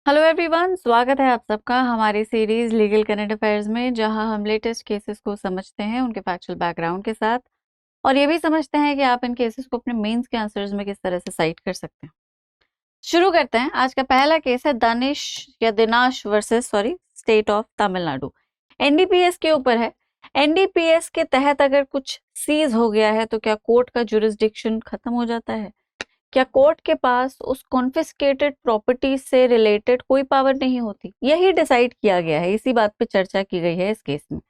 Hello everyone, स्वागत है आप सबका हमारी सीरीज लीगल करंट अफेयर्स में, जहां हम लेटेस्ट केसेस को समझते हैं उनके फैक्चुअल बैकग्राउंड के साथ और ये भी समझते हैं कि आप इन केसेस को अपने मेंस के आंसर्स में किस तरह से साइट कर सकते हैं। शुरू करते हैं। आज का पहला केस है दानिश या Dinash versus state of Tamil Nadu. NDPS के ऊपर है। एनडीपीएस के तहत अगर कुछ सीज हो गया है तो क्या कोर्ट का जुरिस्डिक्शन खत्म हो जाता है? क्या कोर्ट के पास उस कॉन्फिस्केटेड प्रॉपर्टी से रिलेटेड कोई पावर नहीं होती? यही डिसाइड किया गया है, इसी बात पे चर्चा की गई है इस केस में।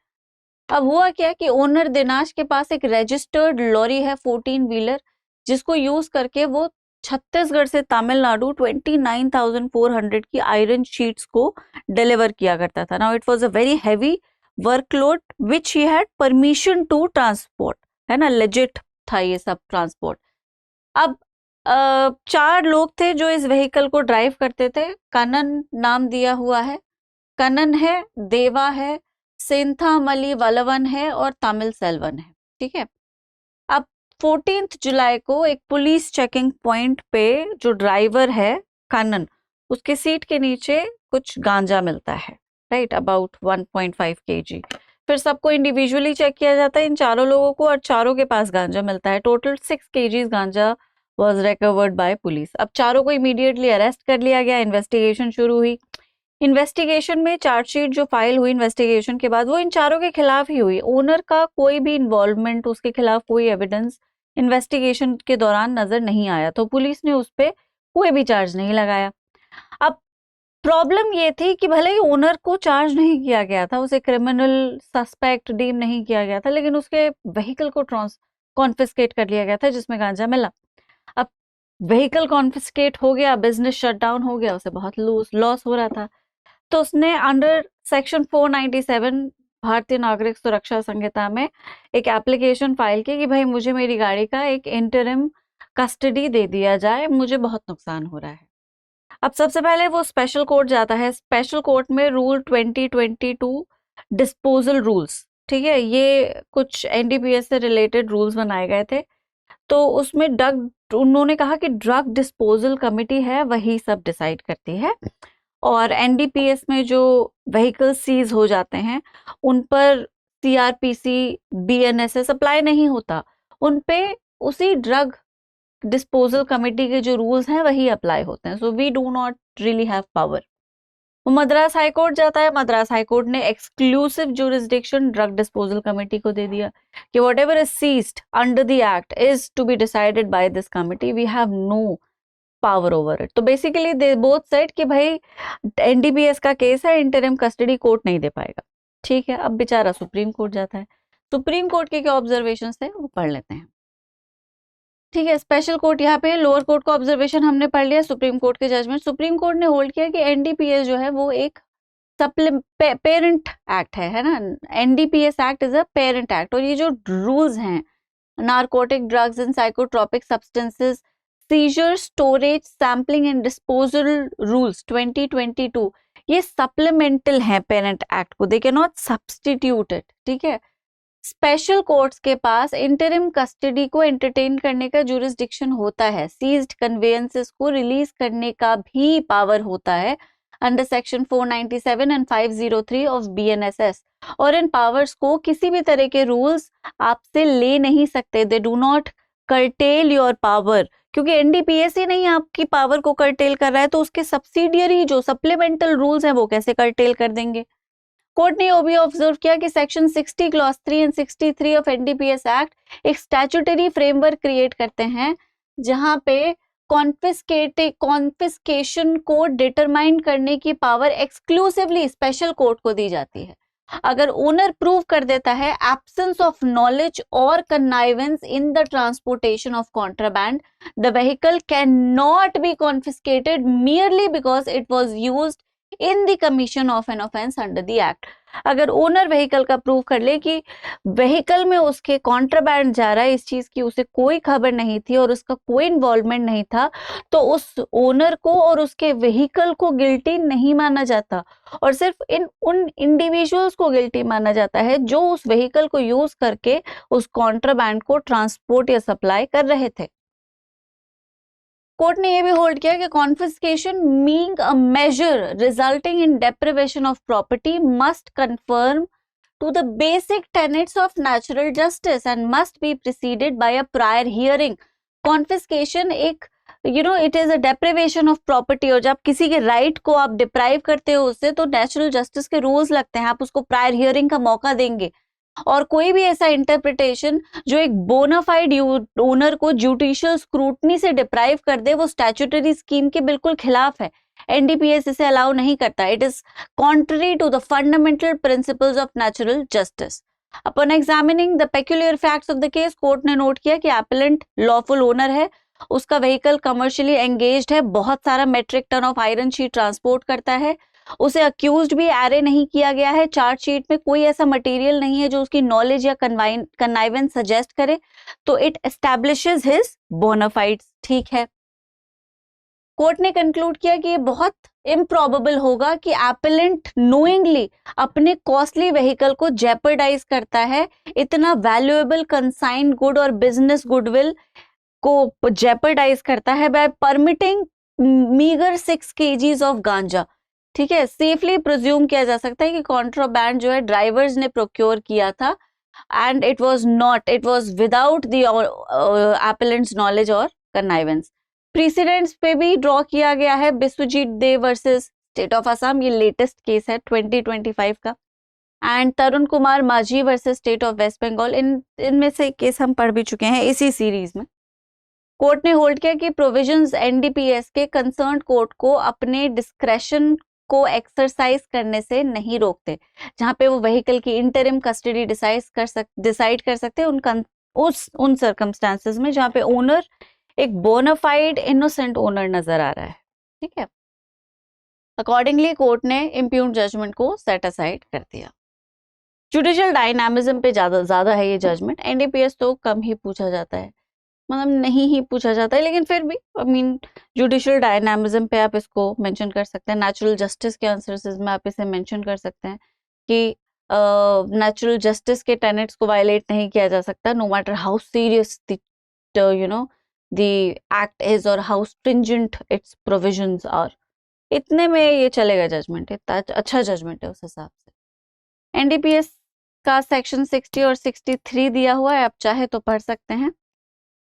अब हुआ क्या कि ओनर दिनाश के पास एक रजिस्टर्ड लॉरी है 14 व्हीलर, जिसको यूज करके वो छत्तीसगढ़ से तमिलनाडु 29,400 की आयरन शीट्स को डिलीवर किया करता था। Now it was a very heavy workload which he had permission to transport, है ना, लेजिट था ये सब ट्रांसपोर्ट। अब 4 लोग थे जो इस व्हीकल को ड्राइव करते थे। कनन नाम दिया हुआ है, कनन है, देवा है, सेंथामली वलवन है और तमिल सेल्वन है। ठीक है। अब 14 जुलाई को एक पुलिस चेकिंग पॉइंट पे जो ड्राइवर है कनन, उसके सीट के नीचे कुछ गांजा मिलता है, राइट, अबाउट 1.5 kg। फिर सबको इंडिविजुअली चेक किया जाता है, इन चारों लोगों को, और चारों के पास गांजा मिलता है। टोटल 6 kg गांजा वॉज रिकवर्ड बाय पुलिस। अब चारों को इमीडिएटली अरेस्ट कर लिया गया। इन्वेस्टिगेशन शुरू हुई। इन्वेस्टिगेशन में चार्जशीट जो फाइल हुई इन्वेस्टिगेशन के बाद, वो इन चारों के खिलाफ ही हुई। ओनर का कोई भी इन्वॉल्वमेंट, उसके खिलाफ कोई एविडेंस इन्वेस्टिगेशन के दौरान नजर नहीं आया, तो पुलिस ने उस पर कोई भी चार्ज नहीं लगाया। अब प्रॉब्लम ये थी कि भले ही ओनर को चार्ज नहीं किया गया था, उसे क्रिमिनल सस्पेक्ट डीम नहीं किया गया था, लेकिन उसके व्हीकल को कॉन्फिस्केट कर लिया गया था जिसमें गांजा मिला। अब व्हीकल कॉन्फिस्केट हो गया, बिजनेस शटडाउन हो गया, उसे बहुत लॉस हो रहा था। तो उसने अंडर सेक्शन 497 भारतीय नागरिक सुरक्षा संहिता में एक एप्लीकेशन फाइल की कि भाई मुझे मेरी गाड़ी का एक इंटरिम कस्टडी दे दिया जाए, मुझे बहुत नुकसान हो रहा है। अब सबसे पहले वो स्पेशल कोर्ट जाता है। स्पेशल कोर्ट में रूल 2022 डिस्पोजल रूल्स, ठीक है, ये कुछ एनडीपीएस से रिलेटेड रूल्स बनाए गए थे। तो उसमें उन्होंने कहा कि ड्रग डिस्पोजल कमिटी है, वही सब डिसाइड करती है, और एनडीपीएस में जो व्हीकल सीज हो जाते हैं उन पर सीआरपीसी बीएनएसएस अप्लाई नहीं होता, उन पे उसी ड्रग डिस्पोजल कमेटी के जो रूल्स हैं वही अप्लाई होते हैं। So we do not really have power. वो मद्रास हाई कोर्ट जाता है। मद्रास हाई कोर्ट ने exclusive jurisdiction drug disposal committee को दे दिया कि whatever is seized under the act is to be decided by this committee, we have no power over it. तो basically they both said कि भाई NDPS का case है, interim custody court नहीं दे पाएगा। ठीक है। अब बेचारा सुप्रीम कोर्ट जाता है। सुप्रीम कोर्ट के क्या ऑब्जर्वेशन थे वो पढ़ लेते हैं। ठीक है। स्पेशल कोर्ट यहाँ पे, लोअर कोर्ट का ऑब्जर्वेशन हमने पढ़ लिया, सुप्रीम कोर्ट के जजमेंट। सुप्रीम कोर्ट ने होल्ड किया कि एनडीपीएस जो है वो एक पेरेंट एक्ट है ना। NDPS act is a parent act, और ये जो रूल्स हैं, narcotic drugs and psychotropic substances seizure, storage, sampling and disposal rules 2022, ये सप्लीमेंटल हैं पेरेंट एक्ट को, they can not substitute it. ठीक है। स्पेशल कोर्ट्स के पास इंटरिम कस्टडी को एंटरटेन करने का जुरिस्डिक्शन होता है, सीज्ड कन्वेयंसेस को रिलीज करने का भी पावर होता है under section 497 and 503 of BNSS, और इन पावर्स को किसी भी तरह के रूल्स आपसे ले नहीं सकते। They do not cartel your power, क्योंकि एनडीपीएस ही नहीं आपकी पावर को कर्टेल कर रहा है, तो उसके सब्सिडियरी जो सप्लीमेंटल रूल्स हैं वो कैसे कर्टेल कर देंगे। कोर्ट ने भी ऑब्जर्व किया कि section 60 clause 3 and 63 of NDPS act एक स्टैट्यूटरी फ्रेमवर्क क्रिएट करते हैं जहां पे कॉन्फिस्केशन को डिटरमाइन करने की पावर एक्सक्लूसिवली स्पेशल कोर्ट को दी जाती है। अगर ओनर प्रूव कर देता है एब्सेंस ऑफ नॉलेज और connivance in the transportation of contraband, the vehicle can not be confiscated merely because it was used in the commission of an offence under the act. अगर owner vehicle का prove कर ले कि vehicle में उसके contraband जा रहा है, इस चीज की उसे कोई खबर नहीं थी और उसका कोई इन्वॉल्वमेंट नहीं था, तो उस ओनर को और उसके व्हीकल को गिल्टी नहीं माना जाता, और सिर्फ उन इंडिविजुअल्स को गिल्टी माना जाता है जो उस व्हीकल को यूज करके उस कॉन्ट्राबैंड को ट्रांसपोर्ट या सप्लाई कर रहे थे। कोर्ट ने ये भी होल्ड किया कि confiscation being a measure resulting in deprivation of property must confirm to the basic tenets of natural justice and must be preceded by a prior hearing. Confiscation एक it is a deprivation of property, और जब किसी के right को आप deprive करते हो उससे, तो natural justice के rules लगते हैं, आप उसको prior hearing का मौका देंगे। और कोई भी ऐसा इंटरप्रिटेशन जो एक बोनाफाइड ओनर को जुडिशियल स्क्रूटनी से डिप्राइव कर दे, वो स्टैट्यूटरी स्कीम के बिल्कुल खिलाफ है। एनडीपीएस इसे अलाउ नहीं करता। It is contrary to the fundamental principles of natural justice. Upon examining the peculiar facts of the case, court ने नोट किया कि एपेलेंट लॉफुल ओनर है, उसका व्हीकल कमर्शियली एंगेज्ड है, बहुत सारा metric ton of iron sheet transport करता है, उसे अक्यूज्ड भी एरे नहीं किया गया है, चार्जशीट में कोई ऐसा मटेरियल नहीं है जो उसकी नॉलेज या कन्नाइवेंस सजेस्ट करे, तो इट एस्टैब्लिशेस हिज बोनाफाइड्स। ठीक है, कोर्ट ने कंक्लूड किया कि ये बहुत इम्प्रॉबेबल होगा कि एपेलेंट नोइंगली अपने कॉस्टली व्हीकल को जेपर्डाइज करता है, इतना वैल्यूएबल कंसाइंड गुड और बिजनेस गुडविल को जेपर्डाइज करता है by permitting meagre 6 kgs of ganja. ठीक है, सेफली प्रिज्यूम किया जा सकता है कि कॉन्ट्राबैंड जो है ड्राइवर्स ने प्रोक्योर किया था, and it was without the एपेलेंट्स knowledge और कन्नाइवेंस। प्रीसिडेंट्स पे भी ड्रॉ किया गया है, बिस्वजीत दे वर्सेस स्टेट ऑफ असम, ये लेटेस्ट केस है 2025 का, and Tarun Kumar Majhi versus state of West Bengal, इनमें से केस हम पढ़ भी चुके हैं इसी सीरीज में। कोर्ट ने होल्ड किया कि प्रोविजंस एनडीपीएस के कंसर्न कोर्ट को अपने डिस्क्रेशन को एक्सरसाइज करने से नहीं रोकते, जहां पे वो व्हीकल की इंटरिम कस्टडी डिसाइड कर सकते हैं उन सर्कमस्टांसेस में जहां पे ओनर एक बोनाफाइड इनोसेंट ओनर नजर आ रहा है। ठीक है, अकॉर्डिंगली कोर्ट ने इम्प्यून जजमेंट को सेट असाइड कर दिया। जुडिशियल डायनामिज्म पे ज्यादा है ये जजमेंट, एनडीपीएस तो कम ही पूछा जाता है, मतलब नहीं ही पूछा जाता है, लेकिन फिर भी जुडिशियल डायनामिज्म पे आप इसको मेंशन कर सकते हैं। नेचुरल जस्टिस के आंसर्स में आप इसे मेंशन कर सकते हैं कि नेचुरल जस्टिस के टेनेट्स को वायलेट नहीं किया जा सकता, no matter how serious the act is और how stringent its provisions are. इतने में ये चलेगा जजमेंट, इतना अच्छा जजमेंट है उस हिसाब से। एनडीपीएस का सेक्शन 60 और 63 दिया हुआ है, आप चाहे तो पढ़ सकते हैं।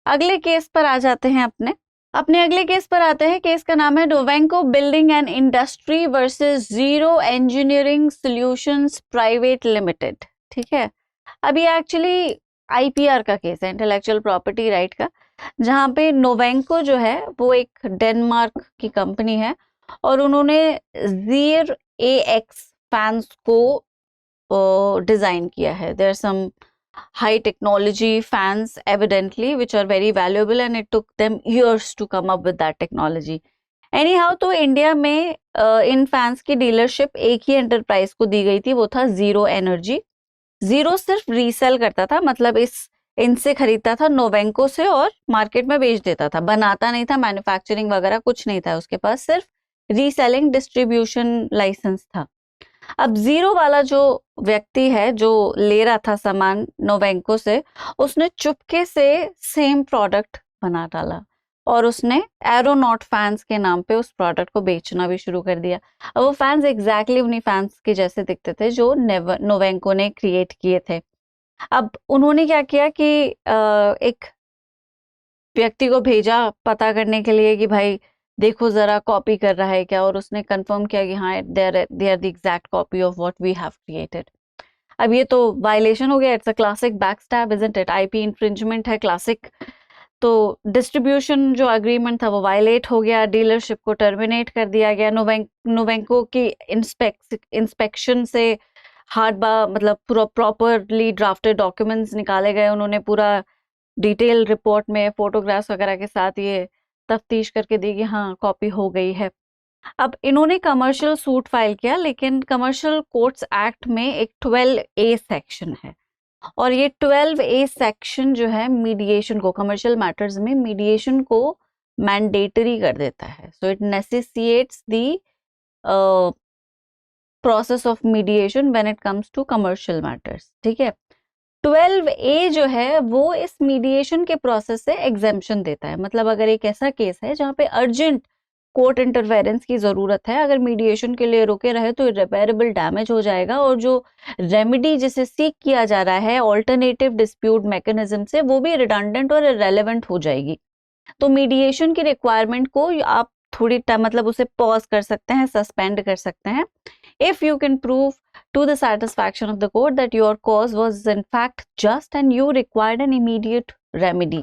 अगले केस पर आ जाते हैं अपने अगले केस पर आते हैं। केस का नाम है Novenco building and industry versus zero engineering solutions private limited. ठीक है, अभी एक्चुअली आईपीआर का केस है, इंटेलेक्चुअल प्रॉपर्टी राइट का, जहां पे नोवेंको जो है वो एक डेनमार्क की कंपनी है और उन्होंने जीर AX फैंस को डिजाइन किया है। There some high technology fans evidently which are very valuable and it took them years to come up with that technology. Anyhow, तो इंडिया में इन फैंस की डीलरशिप एक ही एंटरप्राइज को दी गई थी, वो था जीरो एनर्जी। जीरो सिर्फ रीसेल करता था, मतलब इनसे खरीदता था नोवेंको से और मार्केट में बेच देता था, बनाता नहीं था, मैन्युफैक्चरिंग वगैरह कुछ नहीं था उसके पास, सिर्फ रीसेलिंग डिस्ट्रीब्यूशन लाइसेंस था। अब जीरो वाला जो व्यक्ति है जो ले रहा था सामान नोवेंको से, उसने चुपके से सेम प्रोडक्ट बना डाला और उसने एरोनॉट फैंस के नाम पे उस प्रोडक्ट को बेचना भी शुरू कर दिया। अब वो फैंस एग्जैक्टली उन्हीं फैंस के जैसे दिखते थे जो नोवेंको ने क्रिएट किए थे। अब उन्होंने क्या किया कि एक व्यक्ति को भेजा पता करने के लिए कि भाई देखो जरा कॉपी कर रहा है क्या, और उसने कंफर्म किया कि हाँ they are the exact copy of what we have created. अब ये तो वायलेशन हो गया, it's a classic backstab isn't it, IP infringement है क्लासिक। तो डिस्ट्रीब्यूशन जो अग्रीमेंट था वो वायलेट हो गया, डीलरशिप को टर्मिनेट कर दिया गया। नोवेंको की इंस्पेक्शन से मतलब पूरा प्रॉपरली ड्राफ्टेड डॉक्यूमेंट्स निकाले गए, उन्होंने पूरा डिटेल रिपोर्ट में फोटोग्राफ्स वगैरह के साथ ये तफ्तीश करके दी कि हाँ कॉपी हो गई है। अब इन्होंने कमर्शियल सूट फाइल किया, लेकिन कमर्शियल कोर्ट्स एक्ट में एक 12A सेक्शन है और ये 12A सेक्शन जो है मीडिएशन को, कमर्शियल मैटर्स में मीडिएशन को मैंडेटरी कर देता है। So it necessitates the process of mediation when it comes to commercial matters. ठीक है, 12A जो है वो इस मीडिएशन के प्रोसेस से एग्जेम्पशन देता है। मतलब अगर एक ऐसा केस है जहाँ पे अर्जेंट कोर्ट इंटरफेरेंस की जरूरत है, अगर मीडिएशन के लिए रुके रहे तो इरेपेरेबल डैमेज हो जाएगा, और जो रेमेडी जिसे सीख किया जा रहा है ऑल्टरनेटिव डिस्प्यूट मैकेनिज्म से, वो भी रिडंडेंट और इरेलेवेंट हो जाएगी। तो मीडिएशन की रिक्वायरमेंट को आप थोड़ी मतलब उसे पॉज कर सकते हैं, सस्पेंड कर सकते हैं, if you can prove to the satisfaction of the court that your cause was in fact just and you required an immediate remedy।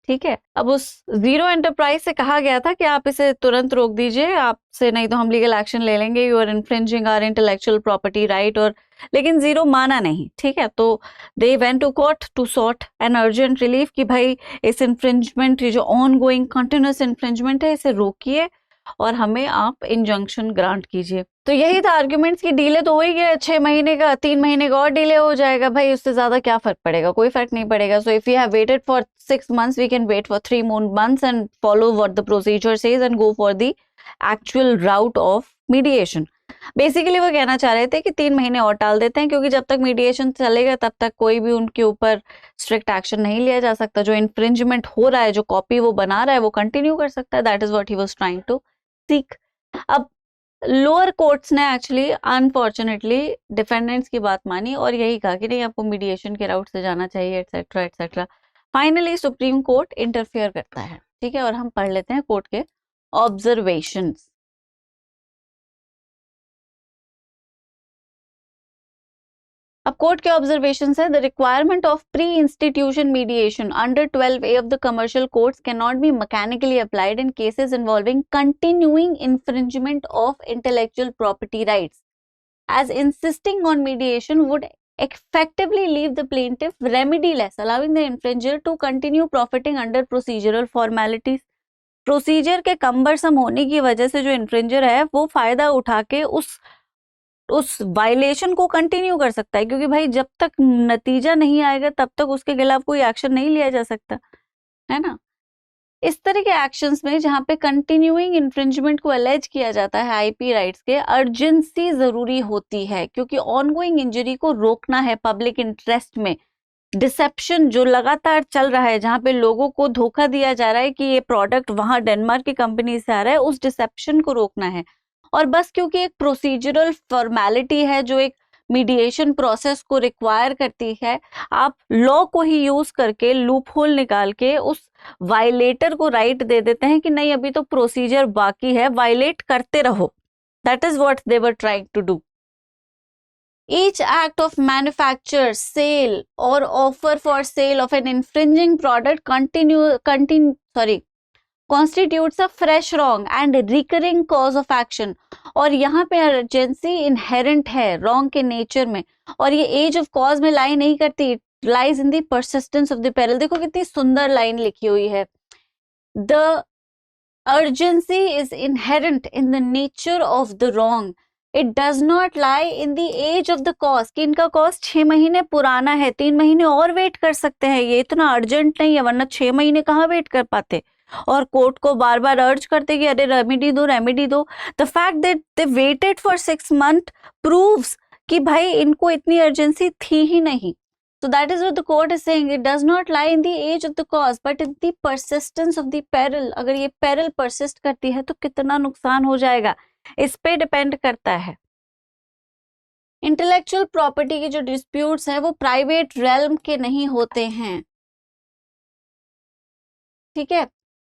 ठीक है, अब उस जीरो एंटरप्राइज से कहा गया था कि आप इसे तुरंत रोक दीजिए, आपसे नहीं तो हम लीगल एक्शन ले लेंगे, you are infringing our intellectual property right, और लेकिन जीरो माना नहीं। ठीक है, तो they went to court to sort an urgent relief कि भाई इस इन्फ्रिंजमेंट, ये जो ऑन गोइंग कंटिन्यूस इन्फ्रिंजमेंट है, इसे रोकिए और हमें आप इंजंक्शन ग्रांट कीजिए। तो यही था आर्ग्यूमेंट्स की, डीले तो हो ही गया 6 महीने का, 3 महीने का और डिले हो जाएगा भाई, उससे ज्यादा क्या फर्क पड़ेगा, कोई फर्क नहीं पड़ेगा। So if you have waited for 6 months we can wait for 3 more months and follow what the procedure says and go for the actual route of mediation. Basically वो कहना चाह रहे थे कि 3 महीने और टाल देते हैं, क्योंकि जब तक मीडिएशन चलेगा तब तक कोई भी उनके ऊपर स्ट्रिक्ट एक्शन नहीं लिया जा सकता। जो इन्फ्रिंजमेंट हो रहा है, जो कॉपी वो बना रहा है, वो कंटिन्यू कर सकता है। That is what he was trying to seek. अब लोअर कोर्ट्स ने एक्चुअली अनफॉर्चुनेटली डिफेंडेंट्स की बात मानी और यही कहा कि नहीं, आपको मीडिएशन के राउट से जाना चाहिए, etcetera etcetera. Finally supreme court interfere करता है। ठीक है, और हम पढ़ लेते हैं कोर्ट के ऑब्जर्वेशंस। अब कोर्ट के ऑब्जर्वेशन है, the requirement of pre institution mediation under 12A of the commercial courts can not B mechanically applied in cases involving continuing infringement of intellectual property rights, as insisting on mediation would effectively leave the plaintiff remedyless, allowing the infringer to continue profiting under procedural formalities। Procedure के cumbersome होने की वजह से जो इन्फ्रिंजर है वो फायदा उठा के उस वायलेशन को कंटिन्यू कर सकता है, क्योंकि भाई जब तक नतीजा नहीं आएगा तब तक उसके खिलाफ कोई एक्शन नहीं लिया जा सकता है ना। इस तरह के एक्शंस में जहां पे कंटिन्यूइंग इन्फ्रिंजमेंट को अलेज किया जाता है आईपी राइट्स के, अर्जेंसी जरूरी होती है, क्योंकि ऑनगोइंग इंजरी को रोकना है पब्लिक इंटरेस्ट में। डिसेप्शन जो लगातार चल रहा है, जहां पे लोगों को धोखा दिया जा रहा है कि ये प्रोडक्ट वहां डेनमार्क की कंपनी से आ रहा है, उस डिसेप्शन को रोकना है। और बस क्योंकि एक प्रोसीजरल फॉर्मेलिटी है जो एक मीडिएशन प्रोसेस को रिक्वायर करती है, आप लॉ को ही यूज करके लूप होल निकाल के उस वायलेटर को राइट दे देते हैं कि नहीं, अभी तो प्रोसीजर बाकी है, वायलेट करते रहो। That is what they were trying to do. Each act of manufacture, sale or offer for sale of an infringing product constitutes a fresh wrong and recurring cause of action। और यहाँ पे urgency inherent है wrong के nature में, और ये as of cause में लाई नहीं करती, lies in the persistence of the peril। देखो कितनी सुंदर लाइन लिखी हुई है, the urgency is inherent in the nature of the wrong, it does not lie in the age of the cause। कि इनका कॉज 6 महीने पुराना है, 3 महीने और वेट कर सकते हैं, ये इतना अर्जेंट नहीं है, वरना 6 महीने कहाँ वेट कर पाते, और कोर्ट को बार बार अर्ज करते कि अरे रेमेडी दो रेमेडी दो। The fact that they waited for 6 months proves कि भाई इनको इतनी अर्जेंसी थी ही नहीं। So that is what the court is saying, it does not lie in the age of the cause but in the persistence of the peril। अगर ये peril persist करती है तो कितना नुकसान हो जाएगा, इस पे डिपेंड करता है। इंटेलेक्चुअल प्रॉपर्टी के जो डिस्प्यूट्स हैं वो प्राइवेट रेल्म के नहीं होते हैं। ठीक है,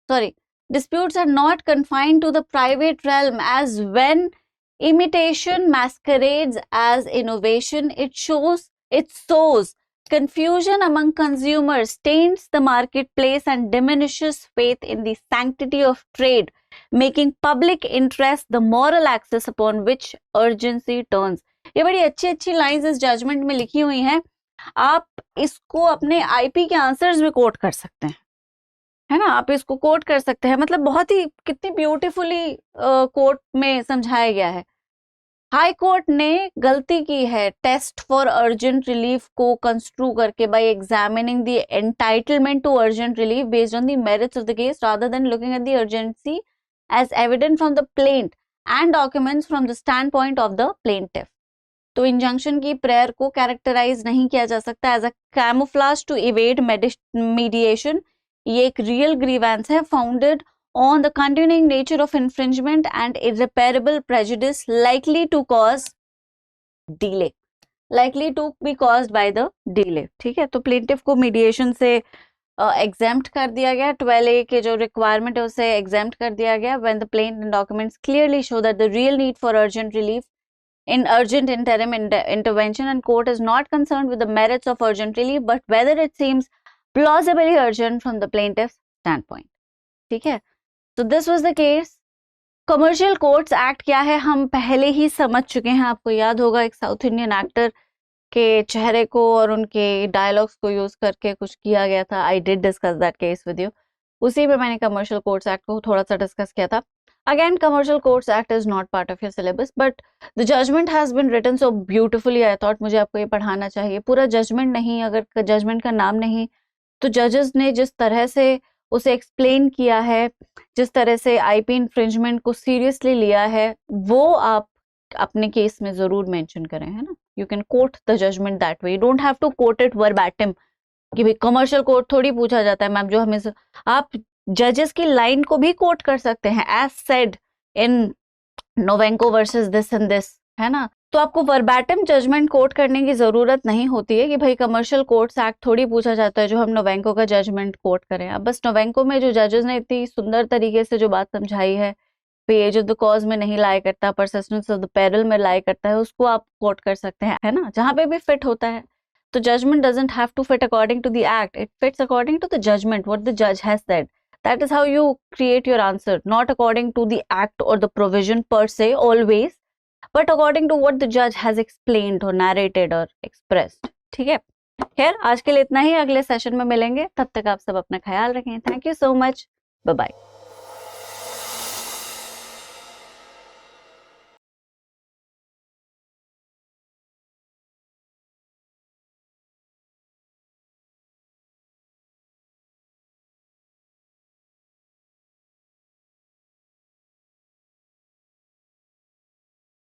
sorry, disputes are not confined to the private realm, as when imitation masquerades as innovation, it sows confusion among consumers, taints the marketplace and diminishes faith in the sanctity of trade, making public interest the moral axis upon which urgency turns। ये बड़ी अच्छी अच्छी lines इस judgement में लिखी हुई हैं, आप इसको अपने आईपी के आंसर्स में कोट कर सकते हैं, है ना, आप इसको कोट कर सकते हैं। मतलब बहुत ही कितनी ब्यूटीफुली कोर्ट में समझाया गया है। हाई कोर्ट ने गलती की है टेस्ट फॉर अर्जेंट रिलीफ को कंस्ट्रू करके, by examining the entitlement to urgent relief based on the merits of the case rather than looking at the urgency as evident from the plaint and documents from the standpoint of the plaintiff. तो injunction की prayer को characterize नहीं किया जा सकता as a camouflage to evade mediation. ये एक real grievance है founded on the continuing nature of infringement and irreparable prejudice likely to cause delay, likely to be caused by the delay। ठीक है, तो प्लेंटिफ को मीडिएशन से exempt कर दिया गया, 12A के जो रिक्वायरमेंट है उसे एग्जेम्प्ट कर दिया गया when the plaintiff documents clearly show that the real need for urgent relief in urgent interim intervention and court is not concerned with the merits of urgent relief but whether it seems plausibly urgent from the plaintiff's standpoint। ठीक है, तो this was the case. Commercial courts act क्या है हम पहले ही समझ चुके हैं, आपको याद होगा एक साउथ इंडियन एक्टर के चेहरे को और उनके डायलॉग्स को यूज करके कुछ किया गया था। I did discuss that case with you, उसी में मैंने कमर्शियल कोर्ट्स एक्ट को थोड़ा सा डिस्कस किया था। Again commercial courts act is not part of your syllabus but the judgment has been written so beautifully, I thought मुझे आपको ये पढ़ाना चाहिए। पूरा जजमेंट नहीं, अगर जजमेंट का नाम नहीं तो जजेस ने जिस तरह से उसे एक्सप्लेन किया है, जिस तरह से आईपी इन्फ्रिंजमेंट को सीरियसली लिया है, वो आप अपने केस में जरूर मेंशन करें, है ना। You can quote the judgment that way, you don't have to quote it verbatim कि भाई कमर्शियल कोर्ट थोड़ी पूछा जाता है मैम, जो हमें आप जजेस की लाइन को भी कोट कर सकते हैं, as said in Novenco versus this and this, है ना। तो आपको वर्बैटिम जजमेंट कोट करने की जरूरत नहीं होती है कि भाई कमर्शियल कोर्ट्स एक्ट थोड़ी पूछा जाता है जो हम नोवेंको का जजमेंट कोट करें। अब बस नोवेंको में जो जजेस ने इतनी सुंदर तरीके से जो बात समझाई है, एज ऑफ द कॉज में नहीं लाई करता, परसिस्टेंस ऑफ द पेरिल में लाई करता है, उसको आप कोट कर सकते हैं, है ना, जहां पे भी फिट होता है। तो judgment doesn't have to fit according to the act, it fits according to the judgment what the जज has said. That is how you create your answer, not according to the act or the provision per se always, but according to what the judge has explained or narrated or expressed। ठीक है, खैर आज के लिए इतना ही, अगले session में मिलेंगे, तब तक आप सब अपना ख्याल रखें। Thank you so much, bye bye.